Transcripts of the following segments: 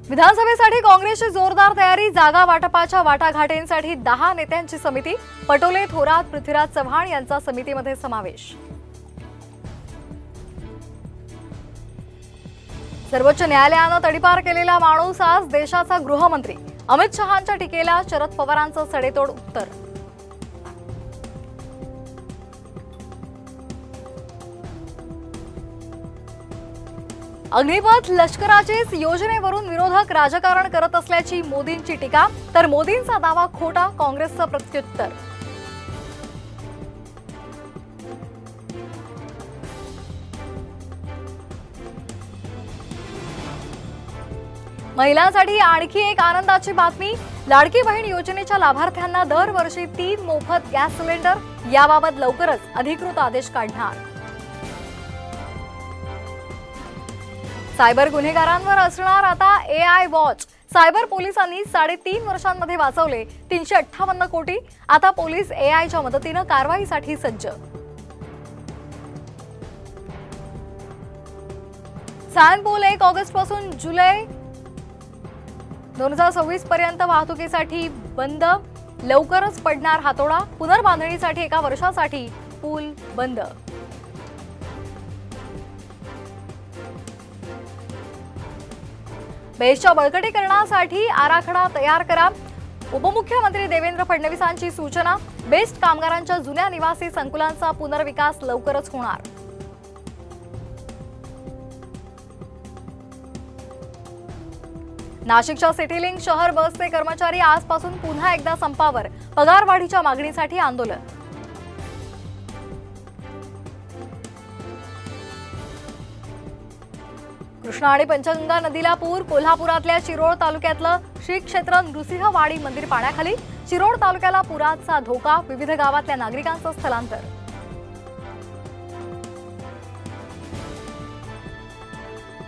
विधानसभेसाठी काँग्रेसची जोरदार तयारी। जागा वाटपाच्या वाटाघाटींसाठी 10 नेत्यांची समिती। पटोले, थोरात, पृथ्वीराज चव्हाण यांचा समितीमध्ये समावेश। सर्वोच्च न्यायालयाने तडीपार केलेला माणूस आज देशाचा गृहमंत्री। अमित शहांच्या टीकेला शरद पवारांचं सडेतोड उत्तर। अग्निपथ लष्कराचीच योजनेवरून विरोधक राजकारण करत असल्याची मोदींची टीका, तर मोदींचा दावा खोटा, काँग्रेसचं प्रत्युत्तर। महिलांसाठी आणखी एक आनंदाची बातमी। लाडकी बहीण योजनेच्या लाभार्थ्यांना दरवर्षी 3 मोफत गॅस सिलेंडर। याबाबत लवकरच अधिकृत आदेश काढणार। सायबर गुन्हेगारांवर असणार आता AI वॉच। सायबर पोलिसांनी 3.5 वर्षांमध्ये वाचवले 358 कोटी। आता पोलीस AIच्या मदतीने कारवाईसाठी सज्ज। सॅनपूल 1 ऑगस्ट पासून जुलै 2026 पर्यंत वाहतुकीसाठी बंद। लवकरच पडणार हातोडा। पुनर्बांधणीसाठी 1 वर्षासाठी पूल बंद। बेस्टच्या बळकटीकरणासाठी आराखडा तयार करा। उपमुख्यमंत्री देवेंद्र फडणवीसांची सूचना। बेस्ट कामगारांच्या जुन्या निवासी संकुलांचा पुनर्विकास लवकरच होणार। नाशिकच्या सिटीलिंक शहर बसचे कर्मचारी आजपासून पुन्हा एकदा संपावर। पगारवाढीच्या मागणीसाठी आंदोलन। कृष्णा आणि पंचगंगा नदीला पूर। कोल्हापुरातल्या शिरोळ तालुक्यातलं श्री क्षेत्र नृसिंहवाडी मंदिर पाण्याखाली। शिरोळ तालुक्याला पुराचा धोका। विविध गावातल्या नागरिकांचं स्थलांतर।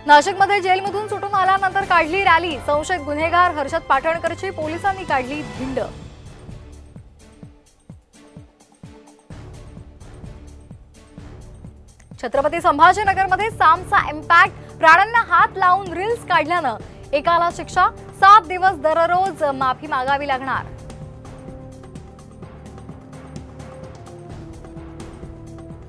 नाशिकमध्ये जेलमधून सुटून आल्यानंतर काढली रॅली। संशयित गुन्हेगार हर्षद पाटणकरची पोलिसांनी काढली धिंड। छत्रपती संभाजीनगरमध्ये सामचा इम्पॅक्ट। प्राण्यांना हात लावून रील्स काढल्यानं एकाला शिक्षा। 7 दिवस दररोज माफी मागावी लागणार।